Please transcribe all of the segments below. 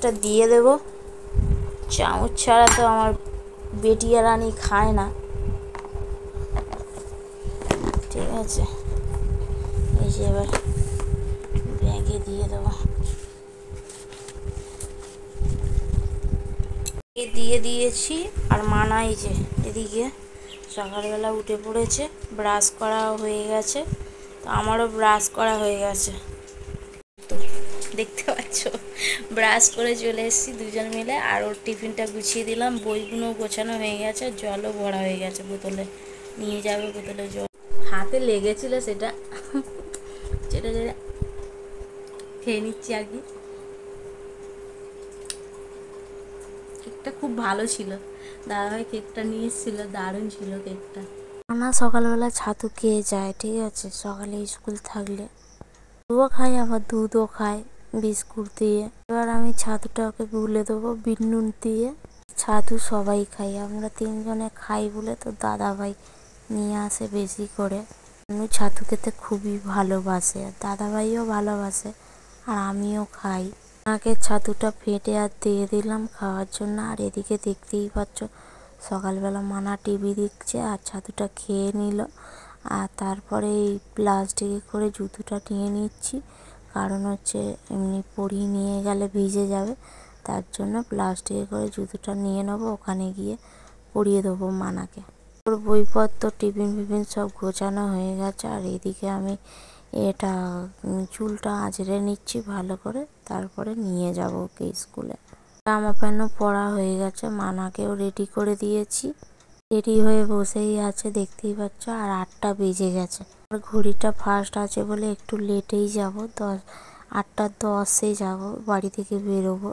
চামচটা দিয়ে দেব। চামচ ছাড়া তো আমার বেটিয়া রানী খায় না। ঠিক আছে, এই যে এবার ব্যাগে দিয়ে দেবো। দিয়ে দিয়েছি। আর মানাই যে এদিকে সকালবেলা উঠে পড়েছে, ব্রাশ করা হয়ে গেছে। তো আমারও ব্রাশ করা হয়ে গেছে, তো দেখতে পাচ্ছ ব্রাশ করে চলে এসেছি দুজন মিলে। আর ওর টিফিনটা গুছিয়ে দিলাম, বইগুলো গোছানো হয়ে গেছে, জলও ভরা হয়ে গেছে বোতলে, নিয়ে যাবে বোতলে জল। হাতে লেগেছিল সেটা যেটা যেটা খেয়ে নিচ্ছি আর কি। কেকটা খুব ভালো ছিল, দাদাভাই কেকটা নিয়ে এসেছিল, দারুণ ছিল কেকটা। না সকালবেলা ছাতু খেয়ে যায়, ঠিক আছে, সকালে স্কুল থাকলে দুধও খায়, আবার দুধও খায় বিস্কুট দিয়ে। এবার আমি ছাতুটা ওকে গুলে দেবো বিট নুন দিয়ে। ছাতু সবাই খাই, আমরা তিনজনে খাই বলে তো দাদাভাই নিয়ে আসে বেশি করে। আমি ছাতু খেতে খুবই ভালোবাসে, আর দাদাভাইও ভালোবাসে, আর আমিও খাই। ওনাকে ছাতুটা ফেটে আর দিয়ে দিলাম খাওয়ার জন্য। আর এদিকে দেখতেই পাচ্ছ সকালবেলা মানা টিভি দেখছে আর ছাতুটা খেয়ে নিল। আর তারপরে এই প্লাস্টিকে করে জুতোটা নিয়ে নিচ্ছি, কারণ হচ্ছে এমনি পরিয়ে নিয়ে গেলে ভিজে যাবে, তার জন্য প্লাস্টিকে করে জুতোটা নিয়ে নেবো, ওখানে গিয়ে পরিয়ে দেবো মানাকে। ওর বইপত্র টিফিন ফিফিন সব গোছানো হয়ে গেছে। আর এদিকে আমি এটা চুলটা আঁচড়ে নিচ্ছি ভালো করে, তারপরে নিয়ে যাব ওকে স্কুলে। জামা প্যান্টও পরা হয়ে গেছে, মানাকেও রেডি করে দিয়েছি, রেডি হয়ে বসেই আছে দেখতেই পাচ্ছ। আর 8টা বেজে গেছে, আর ঘড়িটা ফার্স্ট আছে বলে একটু লেটেই যাব, 8টা 10-এ যাব, বাড়ি থেকে বেরোবো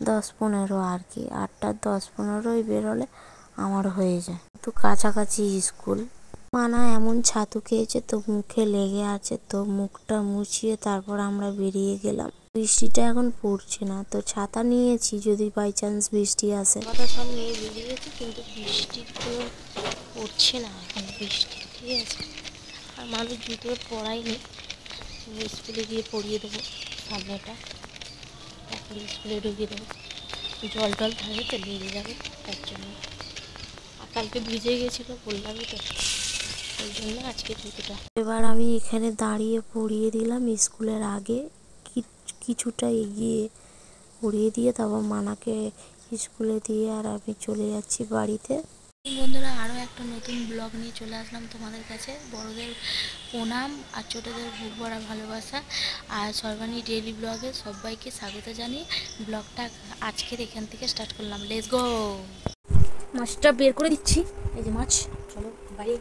10-15 আর কি। 8টা 10-15 বেরোলে আমার হয়ে যায়, তো কাছাকাছি স্কুল। মানা এমন ছাতু খেয়েছে তো মুখে লেগে আছে, তো মুখটা মুছিয়ে তারপর আমরা বেরিয়ে গেলাম। বৃষ্টিটা এখন পড়ছে না, তো ছাতা নিয়েছি যদি বাই চান্স বৃষ্টি আসে। কথা সব নিয়ে বেরিয়েছি, কিন্তু বৃষ্টি কোনো পড়ছে না এখন বৃষ্টি, ঠিক আছে। আর মানুষ জুতো পরাইনি, স্কুলে গিয়ে পরিয়ে দেবো সামনেটা, তারপরে স্কুলে ঢুকিয়ে দেবো। জল টল থাকে তো লেগে যাবে, তার জন্য। আর কালকে ভিজে গেছিলো বললামই তো, ওই জন্য আজকে জুতোটা। এবার আমি এখানে দাঁড়িয়ে পরিয়ে দিলাম স্কুলের আগে, কিছুটা এগিয়ে পরিয়ে দিয়ে তারপর মানাকে স্কুলে দিয়ে আর আমি চলে যাচ্ছি বাড়িতে। বন্ধুরা, আরও একটা নতুন ব্লগ নিয়ে চলে আসলাম তোমাদের কাছে। বড়দের প্রণাম আর ছোটোদের বুক ভরা ভালোবাসা আর সর্বাণী ডেইলি ব্লগে সবাইকে স্বাগত জানিয়ে ব্লগটা আজকের এখান থেকে স্টার্ট করলাম। Let's go. মাছটা বের করে দিচ্ছি, এই যে মাছ, চলো বাড়ি।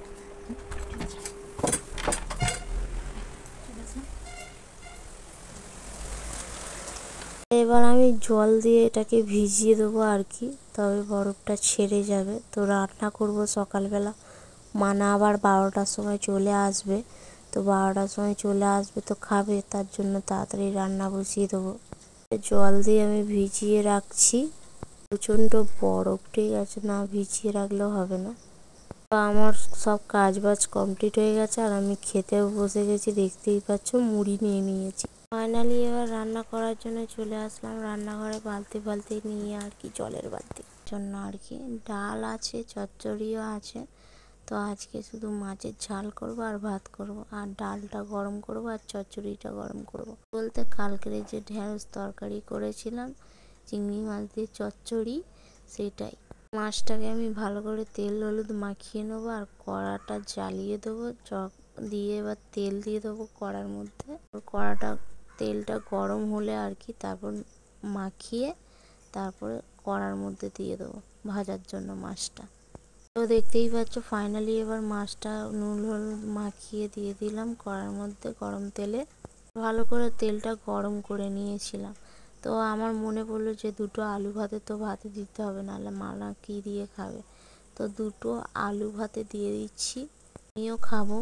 এবার আমি জল দিয়ে এটাকে ভিজিয়ে দেবো আর কি, তবে বরফটা ছেড়ে যাবে। তো রান্না করব সকালবেলা, মানা আবার 12টার সময় চলে আসবে, তো 12টার সময় চলে আসবে তো খাবে, তার জন্য তাড়াতাড়ি রান্না বসিয়ে দেবো। জল দিয়ে আমি ভিজিয়ে রাখছি, প্রচণ্ড বরফ, ঠিক আছে, না ভিজিয়ে রাখলেও হবে না। তো আমার সব কাজ বাজ কমপ্লিট হয়ে গেছে, আর আমি খেতেও বসে গেছি, দেখতেই পাচ্ছ মুড়ি নিয়ে নিয়েছি। ফাইনালি এবার রান্না করার জন্য চলে আসলাম রান্নাঘরে, বালতি বালতি নিয়ে আর কি, জলের বালতির জন্য আর কি। ডাল আছে, চচ্চড়িও আছে, তো আজকে শুধু মাছের ঝাল করব আর ভাত করব, আর ডালটা গরম করব আর চচ্চড়িটা গরম করব। বলতে কালকের যে ঢেঁড়স তরকারি করেছিলাম চিংড়ি মাছ দিয়ে চচ্চড়ি, সেটাই। মাছটাকে আমি ভালো করে তেল হলুদ মাখিয়ে নেবো, আর কড়াটা জ্বালিয়ে দেবো, দিয়ে এবার তেল দিয়ে দেবো কড়ার মধ্যে। কড়াটা তেলটা গরম হলে আর কি তারপর মাখিয়ে তারপরে কড়ার মধ্যে দিয়ে দেবো ভাজার জন্য মাছটা। তো দেখতেই পাচ্ছ ফাইনালি এবার মাছটা নুন হলুদ মাখিয়ে দিয়ে দিলাম কড়ার মধ্যে গরম তেলে। ভালো করে তেলটা গরম করে নিয়েছিলাম। তো আমার মনে পড়লো যে দুটো আলু ভাতে তো ভাতে দিতে হবে, নাহলে মানা কী দিয়ে খাবে। তো দুটো আলু ভাতে দিয়ে দিচ্ছি, আমিও খাবো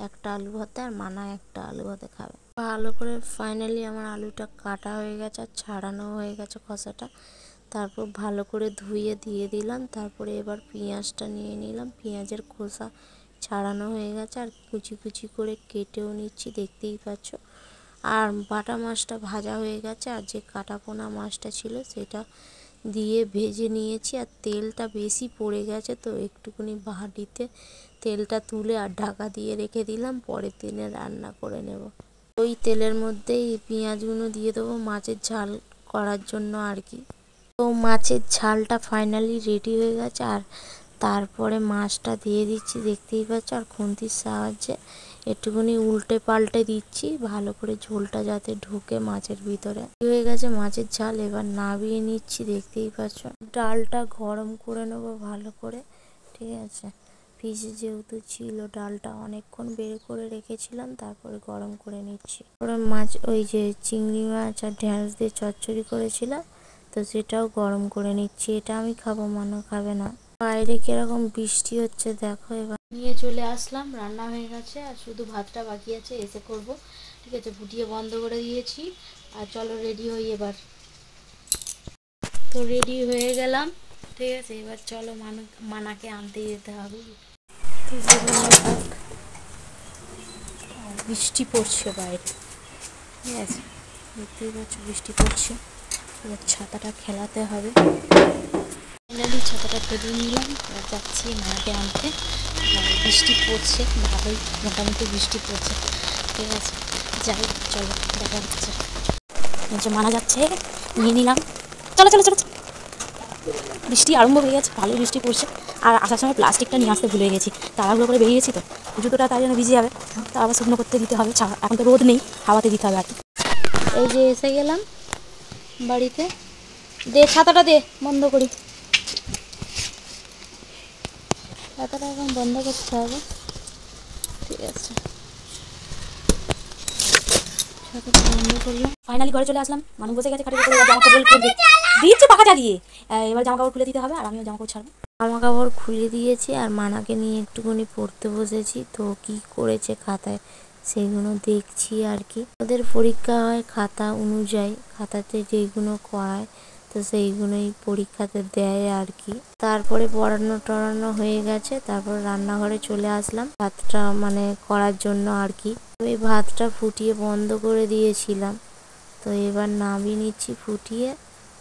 একটা আলু ভাতে, আর মানা একটা আলু ভাতে খাবে। ভালো করে ফাইনালি আমার আলুটা কাটা হয়ে গেছে আর ছাড়ানো হয়ে গেছে খোসাটা, তারপর ভালো করে ধুয়ে দিয়ে দিলাম। তারপরে এবার পেঁয়াজটা নিয়ে নিলাম, পেঁয়াজের খোসা ছাড়ানো হয়ে গেছে, আর কুচি কুচি করে কেটেও নিচ্ছি, দেখতেই পাচ্ছ। আর বাটা মাছটা ভাজা হয়ে গেছে, আর যে কাটা পোনা মাছটা ছিল সেটা দিয়ে ভেজে নিয়েছি। আর তেলটা বেশি পড়ে গেছে, তো একটুখানি বাটিতে তেলটা তুলে আর ঢাকা দিয়ে রেখে দিলাম, পরের দিনে রান্না করে নেব। ওই তেলের মধ্যেই পেঁয়াজগুলো দিয়ে দেবো মাছের ঝাল করার জন্য আর কি। তো মাছের ঝালটা ফাইনালি রেডি হয়ে গেছে, আর তারপরে মাছটা দিয়ে দিচ্ছি, দেখতেই পাচ্ছ। আর খুন্তির সাহায্যে একটুখানি উল্টে পাল্টে দিচ্ছি ভালো করে, ঝোলটা যাতে ঢুকে মাছের ভিতরে। হয়ে গেছে মাছের ঝাল, এবার নামিয়ে নিচ্ছি, দেখতেই পাচ্ছ। ডালটা গরম করে নেবো ভালো করে, ঠিক আছে। ফ্রিজে যেহেতু ছিল ডালটা অনেকক্ষণ বের করে রেখেছিলাম, তারপরে গরম করে নিচ্ছি। ওরা মাছ ওই যে চিংড়ি মাছ আর ঢেঁড়স দিয়ে চচ্চড়ি করেছিলাম, তো সেটাও গরম করে নিচ্ছি। এটা আমি খাবো, মানও খাবে না। বাইরে কিরকম বৃষ্টি হচ্ছে দেখো। এবার নিয়ে চলে আসলাম, রান্না হয়ে গেছে, আর শুধু ভাতটা বাকি আছে, এসে করব, ঠিক আছে। ফুটিয়ে বন্ধ করে দিয়েছি, আর চলো রেডি হই এবার। তো রেডি হয়ে গেলাম, ঠিক আছে। এবার চলো মানাকে আনতে যেতে হবে। তো বৃষ্টি পড়ছে বাইরে, ঠিক আছে, দেখতেই পাচ্ছ বৃষ্টি পড়ছে। এবার ছাতাটা খেলাতে হবে। ফাইনালি ছাতাটা ফেলে নিলাম, এবার যাচ্ছি মাকে আনতে। বৃষ্টি পড়ছে ভালোই, মোটামুটি বৃষ্টি পড়ছে, ঠিক আছে। যাই, চলো দেখা হচ্ছে। মানা যাচ্ছে, নিয়ে নিলাম, চলো চলো চলো। বৃষ্টি আরম্ভ হয়ে গেছে, ভালোই বৃষ্টি পড়ছে। আর আসার সময় প্লাস্টিকটা নিয়ে আসতে ভুলে গেছি, তাড়াহুড়ো করে বেরিয়েছি, তো জুতোটা তাই জন্য ভিজে যাবে, তা আবার শুকনো করতে দিতে হবে। এখন তো রোদ নেই, হাওয়াতে দিতে হবে আর কি। এই যে এসে গেলাম বাড়িতে। দে ছাতাটা দে, বন্ধ করি। ছাতাটা এখন বন্ধ করতে হবে, ঠিক আছে। ছাতাটা বন্ধ করলাম। ফাইনালি ঘরে চলে আসলাম। মানুষ বসে গেছে খাটের উপরে, জামা কাপড় খুলে দিচ্ছে পাখা চালিয়ে। এবার জামা কাপড় খুলে দিতে হবে, আর আমিও জামা কাপড় ছাড়বো। জামা কাপড় খুলে দিয়েছি, আর মানাকে নিয়ে একটুখানি পড়তে বসেছি। তো কি করেছে খাতায় সেগুলো দেখছি আর কি। ওদের পরীক্ষা হয় খাতা অনুযায়ী, খাতাতে যেইগুলো করায় তো সেইগুলোই পরীক্ষাতে দেয় আর কি। তারপরে পড়ানো টড়ানো হয়ে গেছে, তারপর রান্নাঘরে চলে আসলাম ভাতটা মানে করার জন্য আর কি। আমি ভাতটা ফুটিয়ে বন্ধ করে দিয়েছিলাম, তো এবার নামিয়ে নিচ্ছি।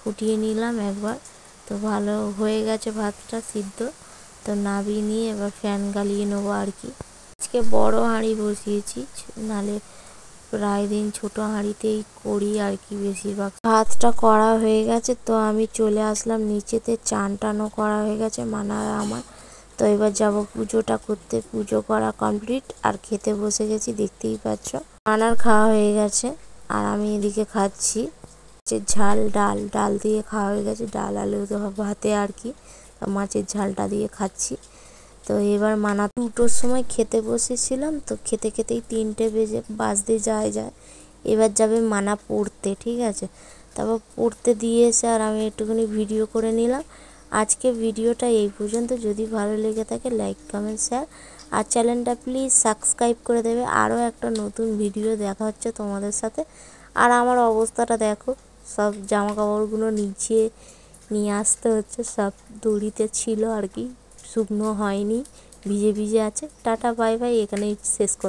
ফুটিয়ে নিলাম একবার, তো ভালো হয়ে গেছে ভাতটা সিদ্ধ। তো নামিয়ে নিয়ে এবার ফ্যান গালিয়ে নেবো আর কি। আজকে বড় হাঁড়ি বসিয়েছি, নালে প্রায় দিন ছোট হাঁড়িতেই করি আর কি বেশিরভাগ। ভাতটা করা হয়ে গেছে, তো আমি চলে আসলাম নিচেতে। চান টানও করা হয়ে গেছে মানা আমার। তো এবার যাব পুজোটা করতে। পুজো করা কমপ্লিট, আর খেতে বসে গেছি, দেখতেই পাচ্ছ। মানার খাওয়া হয়ে গেছে, আর আমি এদিকে খাচ্ছি ঝাল ডাল দিয়ে খাওয়া হয়ে গেছে, ডাল আলু ভাতে আর কি। মাছের ঝালটা দিয়ে খাচ্ছি। তো এবার মানা 2টোর সময় খেতে বসেছিলাম, তো খেতে খেতেই 3টে বাজতে যায়। এবার যাবে মানা পড়তে, ঠিক আছে। তারপর পড়তে দিয়ে এসে আর আমি একটুখানি ভিডিও করে নিলাম। আজকে ভিডিওটা এই পর্যন্ত। যদি ভালো লেগে থাকে লাইক কমেন্ট শেয়ার, আর চ্যানেলটা প্লিজ সাবস্ক্রাইব করে দেবে। আরও একটা নতুন ভিডিও দেখা হচ্ছে তোমাদের সাথে। আর আমার অবস্থাটা দেখো, সব জামা কাপড়গুলো নিচে নিয়ে আসতে হচ্ছে, সব দড়িতে ছিল আর কি, শুকনো হয়নি, ভিজে ভিজে আছে। টাটা বাই বাই, এখানেই শেষ করলাম।